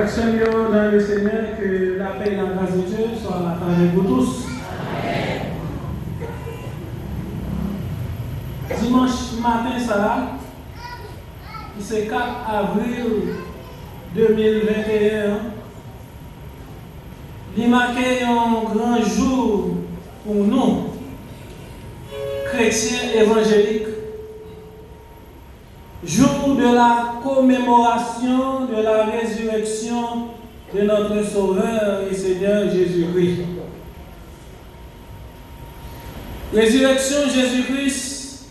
Seigneur, dans le Seigneur, que la paix et la grâce de Dieu soient avec vous tous. Dimanche matin, ça, c'est 4 avril 2021. Il marque un grand jour pour nous, chrétiens évangéliques. Jour de la commémoration de la résurrection de notre Sauveur et Seigneur Jésus-Christ. Résurrection Jésus-Christ,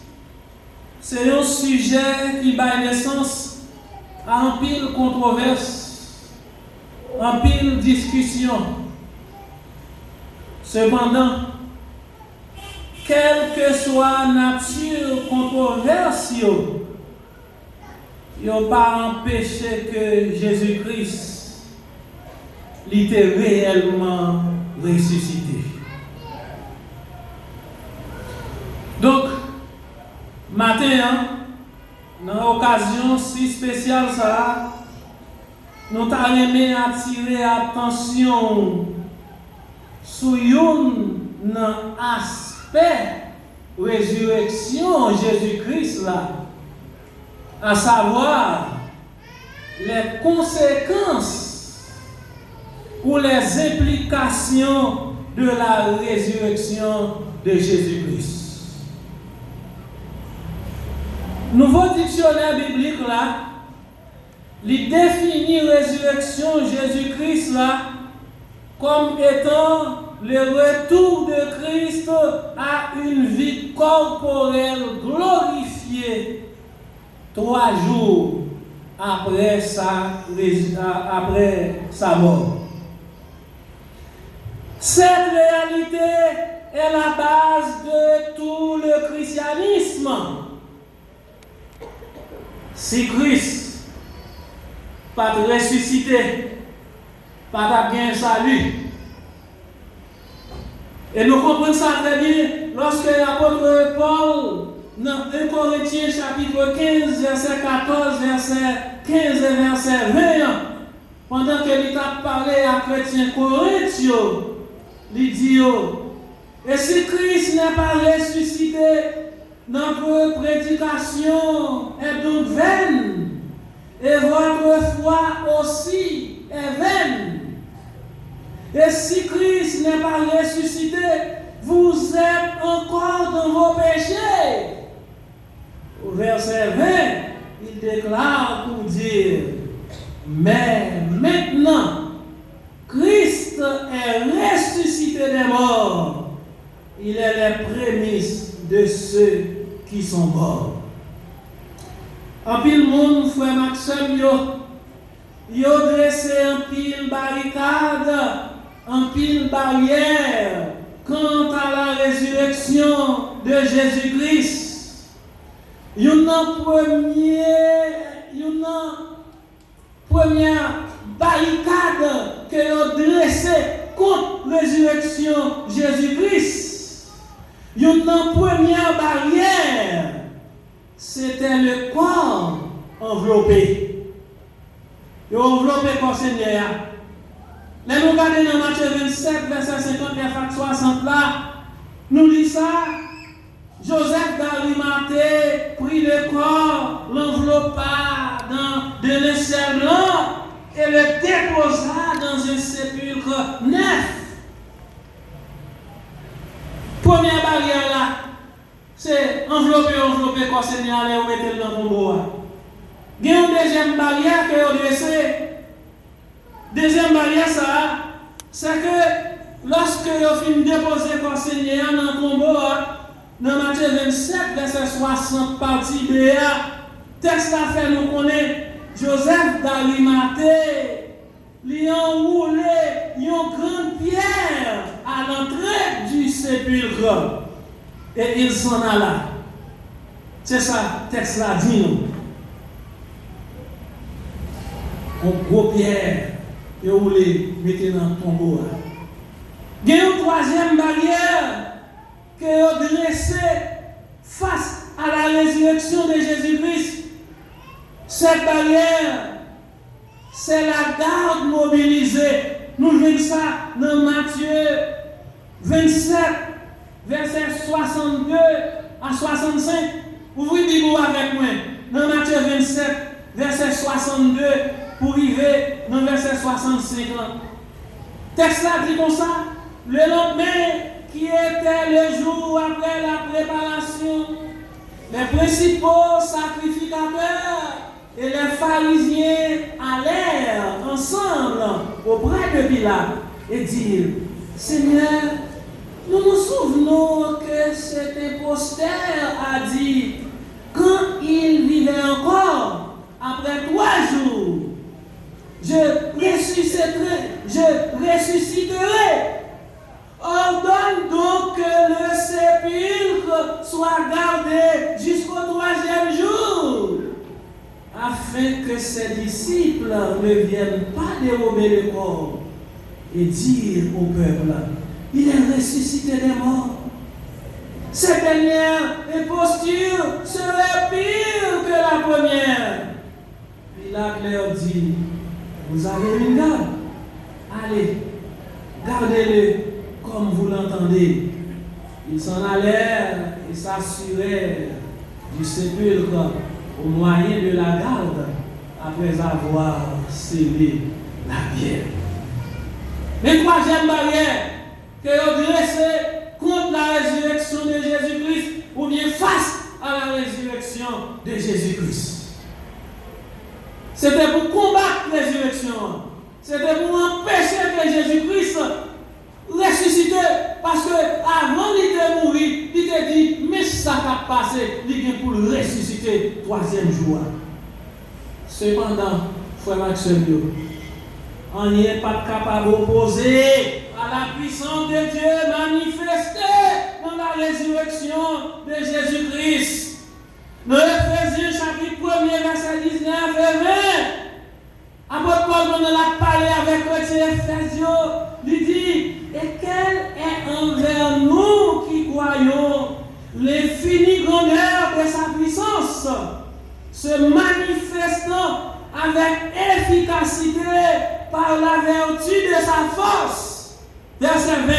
c'est un sujet qui bat naissance à un pile controverse, un pile discussion. Cependant, quelle que soit la nature controverse, il n'a pas empêché que Jésus-Christ l'était réellement ressuscité. Donc, matin, dans l'occasion si spéciale, ça, nous avons aimé attirer l'attention sur un aspect résurrection Jésus-Christ là. À savoir les conséquences ou les implications de la résurrection de Jésus-Christ. Nouveau dictionnaire biblique là, il définit résurrection Jésus-Christ là comme étant le retour de Christ à une vie corporelle glorifiée 3 jours après sa mort. Cette réalité est la base de tout le christianisme. Si Christ pas ressuscité, pas bien salut. Et nous comprenons ça très bien lorsque l'apôtre Paul dans 1 Corinthiens chapitre 15, verset 14, verset 15 et verset 20, pendant qu'il a parlé à chrétiens corinthiens, il dit, et si Christ n'est pas ressuscité, notre prédication est donc vaine, et votre foi aussi est vaine. Et si Christ n'est pas ressuscité, vous êtes encore dans vos péchés. Au verset 20, il déclare pour dire, mais maintenant, Christ est ressuscité des morts. Il est les prémices de ceux qui sont morts. En pile monde, frère Maxime, il a dressé un pile barricade, un pile barrière quant à la résurrection de Jésus-Christ. Il y a une première barricade que a dressée contre la résurrection de Jésus-Christ. Il y a une première barrière, c'était le corps enveloppé. Il a enveloppé par Seigneur. Là, nous regardons dans Matthieu 27, verset 59 à 60 là, nous lisons ça. Joseph d'Arimathée prit le corps, l'enveloppa dans de linceul blanc et le déposa dans un sépulcre neuf. Première barrière là, c'est envelopper quoi Seigneur et mettre dans ton bois. Il y a une deuxième barrière que vous dressez. Deuxième barrière ça, c'est que lorsque vous finissez de déposer quoi Seigneur dans ton bois, dans Matthieu 27, verset 60, partie B, texte a fait nous connaître Joseph d'Arimathée, il a enroulé une grande pierre à l'entrée du sépulcre. Et il s'en alla. C'est ça, texte là dit nous. Une grosse pierre, et vous les mettez dans le tombeau. Il y a une troisième barrière que vous dressez face à la résurrection de Jésus-Christ. Cette barrière, c'est la garde mobilisée. Nous voyons ça dans Matthieu 27, verset 62 à 65. Ouvrez Bible avec moi. Dans Matthieu 27, verset 62, pour arriver dans verset 65. Texte là dit comme ça. Le lendemain, qui était le jour après la préparation, les principaux sacrificateurs et les pharisiens allèrent ensemble auprès de Pilate et dirent: Seigneur, nous nous souvenons que cet imposteur a dit, quand il vivait encore, après 3 jours, je ressusciterai. Ordonne donc que le sépulcre soit gardé jusqu'au 3e jour, afin que ses disciples ne viennent pas dérober le corps et dire au peuple: il est ressuscité des morts. Cette dernière imposture serait pire que la première. Pilate leur dit: vous avez une garde, allez, gardez-le comme vous l'entendez. Ils s'en allèrent et s'assurèrent du sépulcre au moyen de la garde, après avoir scellé la pierre. Mais troisième barrière que vous dressez contre la résurrection de Jésus-Christ, ou bien face à la résurrection de Jésus-Christ. C'était pour combattre la résurrection. C'était pour empêcher que Jésus-Christ ressuscite. Parce que avant il était mort, il était dit, mais ça va passer, il vient pour le ressusciter 3e jour. Cependant, frère Maxime, on n'est pas capable d'opposer à la puissance de Dieu manifestée dans la résurrection de Jésus-Christ. Dans Ephésiens chapitre 1er, verset 19 et 20, apôtre Paul l'a parlé avec les Éphésiens, il dit: et quelle est envers nous qui croyons l'infinie grandeur de sa puissance, se manifestant avec efficacité par la vertu de sa force. Verset 20.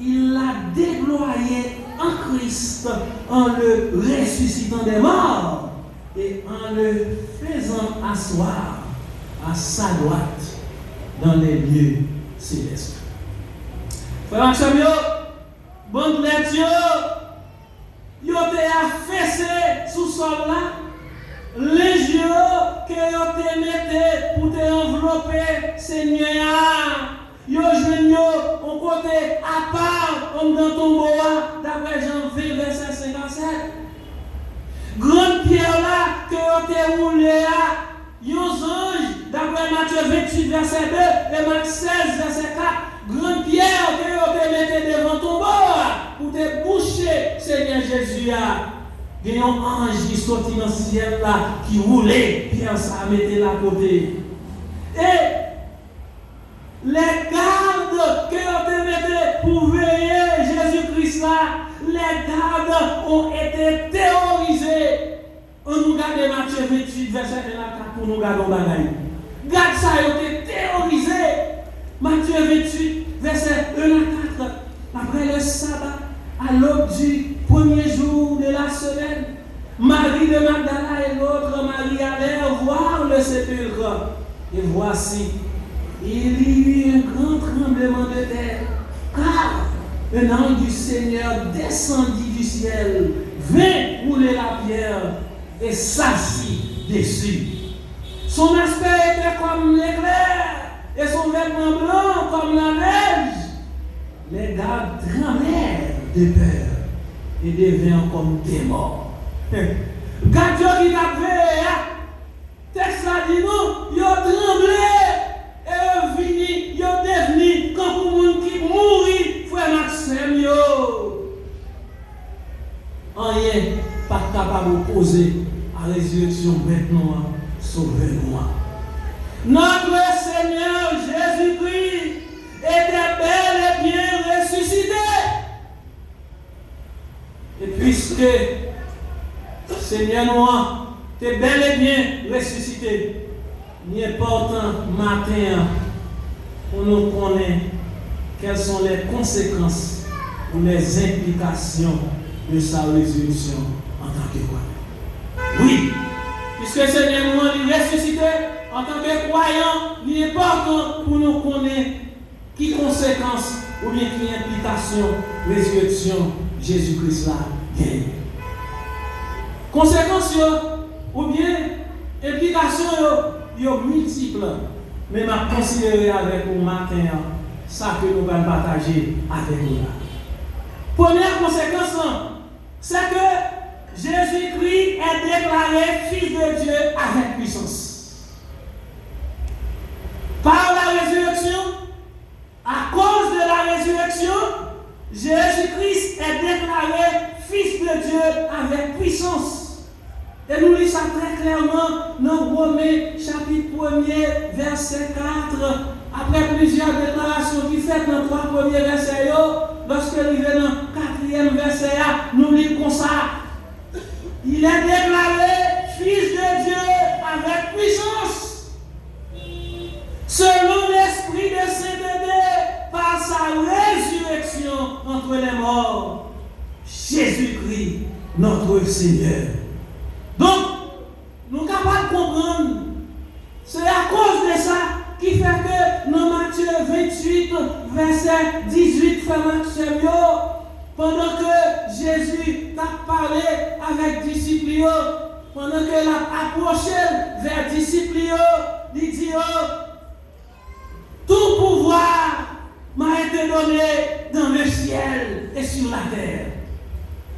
Il l'a déployé en Christ en le ressuscitant des morts et en le faisant asseoir à sa droite dans les lieux célestes. Frère Maxime, bonne lecture, yo te affaissé sous sol là, les yeux que yo te mette pour te envelopper, Seigneur. Yo jeune yo, on côté à part, comme dans ton bois, d'après Jean 20, verset 57. Grande pierre là, que yo te roulé là, yo ange, d'après Matthieu 28, verset 2, et Marc 16, verset 4. Grande pierre que yo te mette devant ton bois, pour te boucher, Seigneur Jésus. Il y a un ange qui sortit dans le ciel là, qui roulait, pierre ça mettait là côté. Et les gardes que vous mettez pour veiller Jésus-Christ là, les gardes ont été terrorisés. On nous garde Matthieu 28, verset 1 à 4 pour nous garder en bagaille. Garde ça, ils ont été terrorisés. Matthieu 28, verset 1 à 4. Après le sabbat, à l'aube du premier jour de la semaine, Marie de Magdala et l'autre Marie allèrent voir le sépulcre. Et voici, il y eut un grand tremblement de terre, car un ange du Seigneur descendit du ciel, vint rouler la pierre et s'assit dessus. Son aspect était comme l'éclair et son vêtement blanc comme la neige. Les gardes tremblèrent de peur et devinrent comme des morts. Quand Dieu qui t'a fait, texte a dit non, ils ont tremblé. Et vini, yo devenu comme pour moun qui mourit, frère Maxime yo. Rien pas capable d'opposer à la résurrection maintenant, sauvez-moi. Notre Seigneur Jésus-Christ était bel et bien ressuscité. Et puisque Seigneur noir, tu es bel et bien ressuscité, il est important matin pour nous connaître quelles sont les conséquences ou les implications de sa résurrection en tant que croyant. Oui, puisque le Seigneur nous a ressuscité en tant que croyant, il est important pour nous connaître qui conséquences ou bien qui implications résurrection Jésus-Christ là gagne. Conséquences ou bien implications multiples, mais je considérer avec vous matin ça que nous allons partager avec vous. Première conséquence, c'est que Jésus-Christ est déclaré Fils de Dieu avec puissance. Par la résurrection, à cause de la résurrection, Jésus-Christ est déclaré Fils de Dieu avec puissance. Et nous lisons ça très clairement dans Romains chapitre 1er, verset 4. Après plusieurs déclarations qui fait dans 3 premiers versets, lorsque nous venons dans 4e verset, nous lisons comme ça. Il est déclaré Fils de Dieu avec puissance. Selon l'Esprit de sainteté, par sa résurrection entre les morts, Jésus-Christ, notre Seigneur. Donc, nous sommes capables de comprendre. C'est à cause de ça qui fait que dans Matthieu 28, verset 18, frère Maxime, pendant que Jésus a parlé avec les disciples, pendant qu'il a approché vers les disciples, il dit tout pouvoir m'a été donné dans le ciel et sur la terre.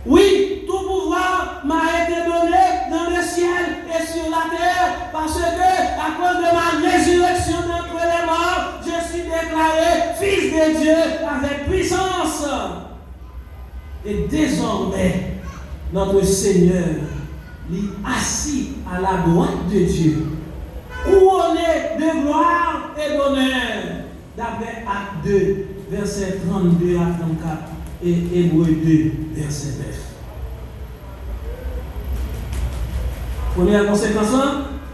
Oui, tout pouvoir m'a été donné dans le ciel et sur la terre, parce que à cause de ma résurrection d'entre les morts, je suis déclaré Fils de Dieu avec puissance. Et désormais, notre Seigneur est assis à la droite de Dieu, couronné de gloire et d'honneur, d'après Actes 2, versets 32 à 34 et Hébreux 2, verset 9. Première conséquence,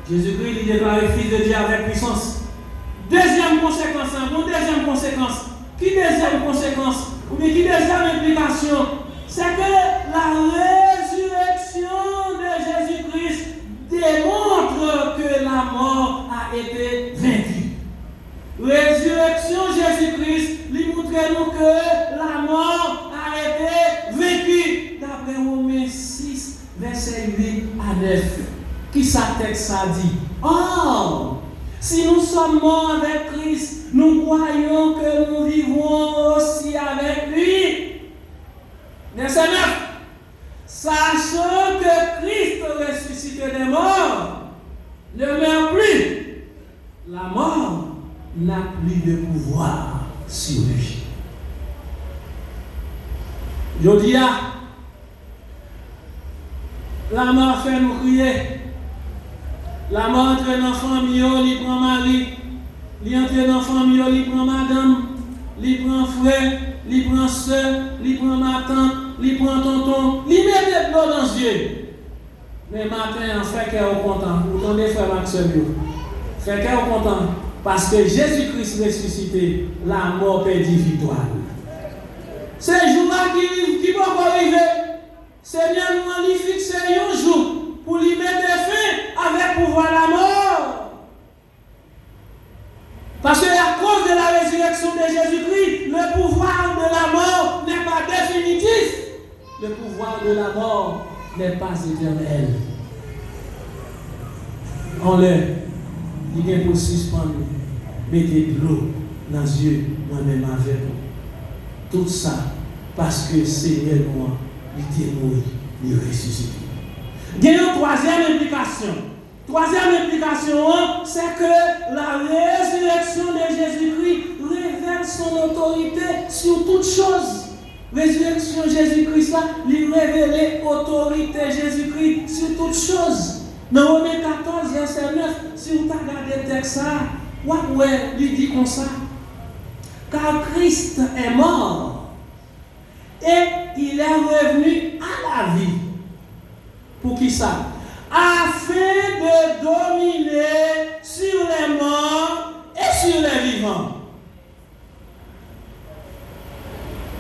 Jésus-Christ est déclaré Fils de Dieu avec puissance. Deuxième conséquence, Qui deuxième conséquence, ou bien qui deuxième implication, c'est que la résurrection de Jésus-Christ démontre que la mort a été vaincue. Résurrection Jésus-Christ lui montre nous que la mort a été vaincue. D'après Romains 6, verset 8 à 9. Qui sa texte a dit? Or, si nous sommes morts avec Christ, nous croyons que nous vivons aussi avec lui. Verset 9. Sachant que Christ ressuscité des morts ne meurt plus, la mort n'a plus de pouvoir sur lui. Je dis la mort fait nous crier. La mort entre dans la famille, il prend mari, il entre dans la famille, il prend madame, il prend frère, il prend soeur, il prend ma tante, il prend tonton, il met de l'eau dans les yeux. Mais matin, frère qui est content, vous entendez frère Maxime, frère qui est content, parce que Jésus-Christ ressuscité, la mort perdit victoire. C'est le jour-là qui va arriver. Seigneur nous a fixé un jour pour lui mettre fin avec pouvoir la mort. Parce qu'à cause de la résurrection de Jésus-Christ, le pouvoir de la mort n'est pas définitif. Le pouvoir de la mort n'est pas éternel. On il est pour suspendre, mettez de l'eau dans les yeux, moi-même avec vous. Tout ça parce que Seigneur moi, il est mort, il est ressuscité. Il y a une troisième implication. Troisième implication, c'est que la résurrection de Jésus-Christ révèle son autorité sur toutes choses. Résurrection de Jésus-Christ, là, il révèle l'autorité de Jésus-Christ sur toutes choses. Dans Romains 14, verset 9, si vous regardez le texte, il dit comme ça. Car Christ est mort et il est revenu à la vie. Pour qui ça? Afin de dominer sur les morts et sur les vivants.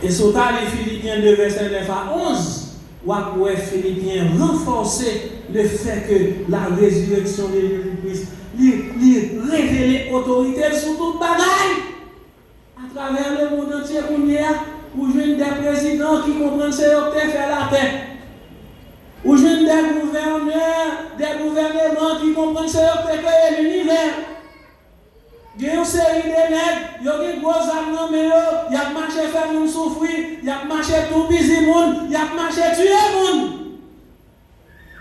Et sur les Philippiens 2, verset 9 à 11, ou après Philippiens renforcer le fait que la résurrection de Jésus-Christ lui révèle autorité sur toute bagaille. À travers le monde entier, où je des présidents qui comprennent ce que fait la paix. Où je des gouverneurs, des gouvernements qui comprennent ce que fait l'univers. Il y a une série de nègres, il y a des gros âmes, il y a marché faire nous souffrir, il y a marché tout baiser monde, il y a marché tuer monde.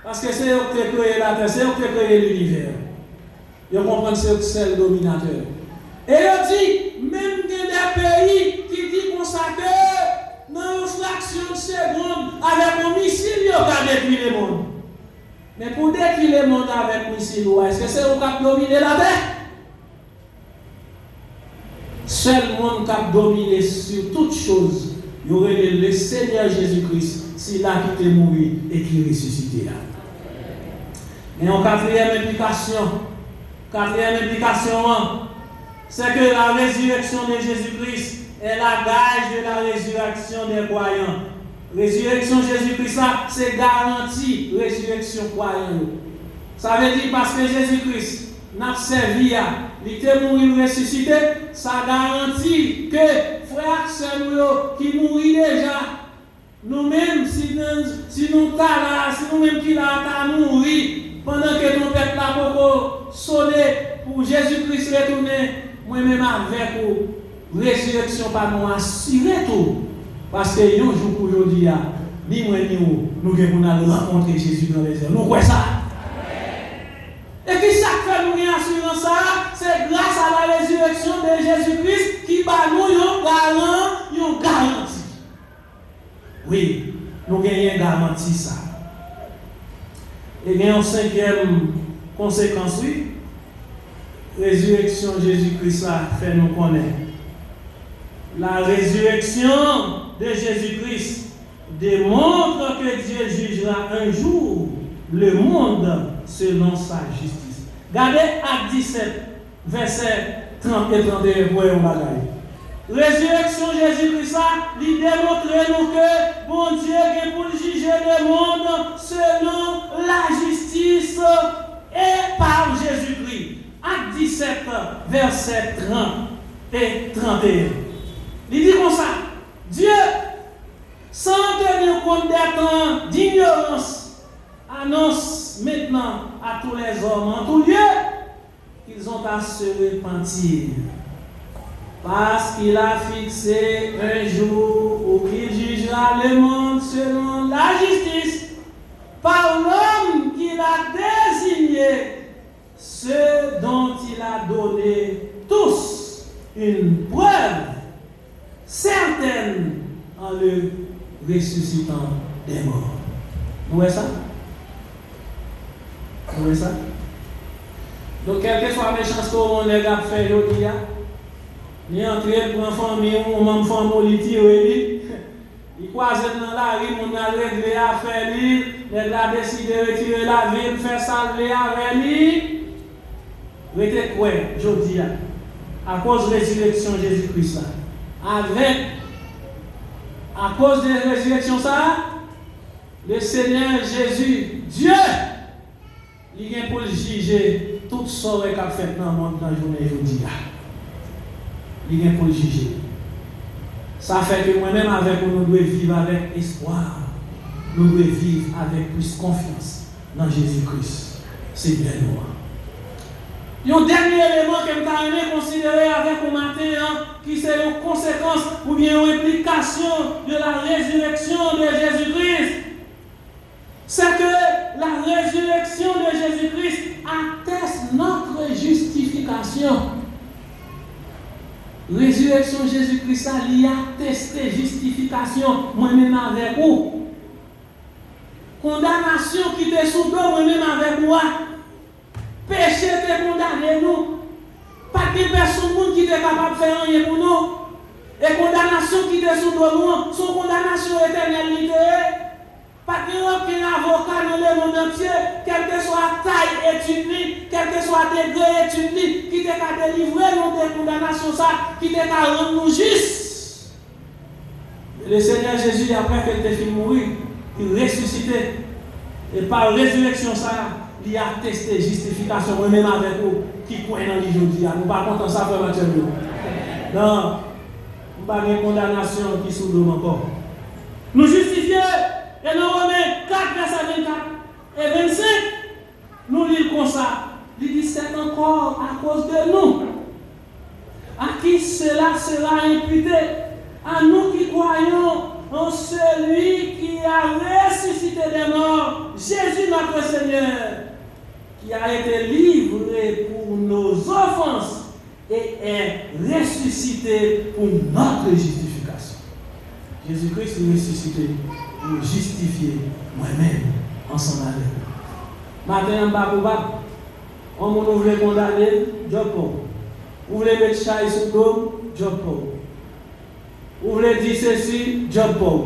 Parce que c'est eux qui ont créé la terre, c'est eux qui ont créé l'univers. Ils comprennent que c'est le dominateur. Et il dit, même des pays qui disent qu'on que dans une fraction de seconde, avec un missile, il y a détruire le monde. Mais pour détruire le monde avec un missile, est-ce que c'est eux qui ont dominé la terre? Seul monde qui a dominé sur toutes choses, il y aurait le Seigneur Jésus-Christ, s'il a quitté mourir et qui ressuscité là. Mais en quatrième implication, c'est que la résurrection de Jésus-Christ est la gage de la résurrection des croyants. Résurrection de Jésus-Christ, c'est garantie résurrection croyants. Ça veut dire parce que Jésus-Christ n'a servi à il était mort ressuscité, ça garantit que frères et qui mourent déjà, nous-mêmes, si nous nous-mêmes qui l'avons mourir, pendant que ton peuple a pour sonner pour Jésus-Christ retourner, moi-même avec vous, résurrection par nous assurer tout. Parce que un jour aujourd'hui, ni moi ni vous, nous allons rencontrer Jésus dans les airs. Nous croyons ça. Et qui ça fait nous une assurance ça? C'est grâce à la résurrection de Jésus-Christ qui va nous une garantie. Oui, nous gagnons une garantie ça. Et il y a une cinquième conséquence, oui. Résurrection de Jésus-Christ ça fait nous connaître. La résurrection de Jésus-Christ démontre que Dieu jugera un jour le monde selon sa justice. Regardez Acte 17, verset 30 et 31 pour un bagage. Résurrection Jésus-Christ, il démontre nous que bon Dieu est pour juger le monde selon la justice et par Jésus-Christ. Acte 17, verset 30 et 31. Il dit comme ça, Dieu, sans tenir compte des temps d'ignorance, annonce maintenant à tous les hommes en tout lieu qu'ils ont à se repentir. Parce qu'il a fixé un jour où il jugera le monde selon la justice par l'homme qu'il a désigné, ceux dont il a donné tous une preuve certaine en le ressuscitant des morts. Vous voyez ça? Vous voyez ça? Donc, quelle que soit la méchanceté qu'on a fait aujourd'hui, ni entrer pour une famille ou une famille qui il croise dans la rue, on a réglé à faire lui, il a décidé de retirer la ville, faire salver avec lui. Vous êtes quoi, aujourd'hui, à cause de la résurrection de Jésus-Christ, à cause de la résurrection, le Seigneur Jésus, Dieu, il vient pour juger tout ce qu'il a fait dans le monde dans la journée aujourd'hui. Il vient pour juger. Ça fait que moi-même, avec nous, nous devons vivre avec espoir. Nous devons vivre avec plus confiance dans Jésus-Christ. C'est bien nous. Un dernier élément que nous avons considéré avec le matin, qui c'est une conséquence ou bien une implication de la résurrection de Jésus-Christ, c'est que la résurrection de Jésus-Christ atteste notre justification. Résurrection de Jésus-Christ, il a attesté justification, moi-même avec vous. Condamnation qui était sous toi, moi-même avec moi. Péché te condamné nous. Pas de personne qui était capable de faire rien pour nous. Et condamnation qui était sous toi, nous, son condamnation éternelle. Pas qu'un avocat dans le monde entier, quelle que soit la taille étudiée, quel que soit le degré étudié, qui t'a délivré nous de condamnation, ça, qui t'a rendu nous justes. Le Seigneur Jésus, après qu'il ait fini de mourir, il ressuscité. Et par résurrection, ça, il a testé justification, moi-même avec vous, qui croient dans l'aujourd'hui. Nous ne sommes pas contents de ça, frère Mathieu. Non, nous n'avons pas de condamnation qui sous nous encore. Nous justifions, et nous Romains 4, verset 24 et 25, nous lisons comme ça. Il dit c'est encore à cause de nous. À qui cela sera imputé? À nous qui croyons en celui qui a ressuscité des morts, Jésus notre Seigneur, qui a été livré pour nos offenses et est ressuscité pour notre justification. Jésus-Christ est ressuscité pour justifier moi-même ensemble avec vous. Maintenant, on voulait condamner, Job Paul. Vous voulez mettre Chaï sous l'homme, Job Paul. Vous voulez dire ceci, Job Paul.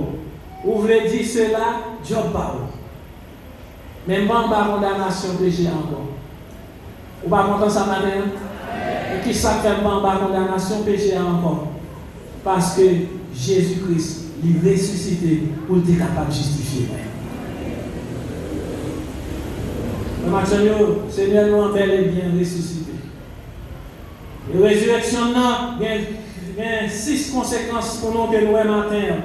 Vous voulez dire cela, Job Paul. Mais pas en condamnation péché encore. Vous ne pas content ça matin? Et qui ça fait pas en condamnation péché encore? Parce que Jésus-Christ lui ressuscité pour être capable de justifier. Seigneur nous a bel et bien ressuscité. La résurrection, il y a 6 conséquences pour nous que nous avons matin.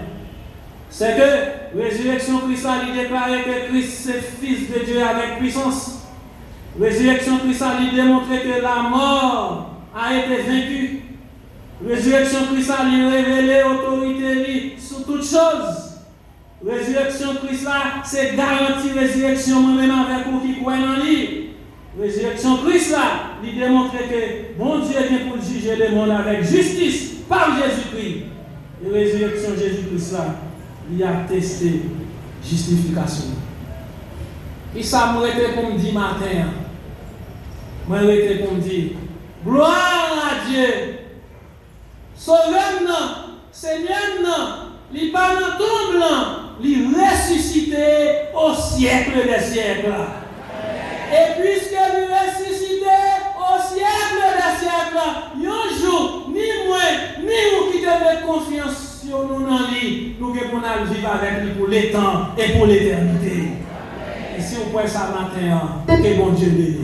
C'est que la résurrection Christ a déclaré que Christ est fils de Dieu avec puissance. La résurrection Christ a démontré que la mort a été vaincue. La résurrection Christ a révélé l'autorité sur toutes choses. La résurrection Christ c'est garantie résurrection moi-même avec vous qui croyez en lui. La résurrection Christ lui démontre que bon Dieu vient pour juger le monde avec justice par Jésus-Christ. Et la résurrection Jésus-Christ lui a testé justification. Et ça m'a été pour me dire matin. Moi été pour me dire gloire à Dieu. Sauvez-nous, Seigneur, il pas dans tombe, il ressuscité au siècle des siècles. Et puisque il ressuscité au siècle des siècles, un jour, ni moi, ni vous qui devez confiance sur nous dans lui, nous devons vivre avec lui pour les temps et pour l'éternité. Et si vous pouvez ça matin, que bon Dieu bénisse.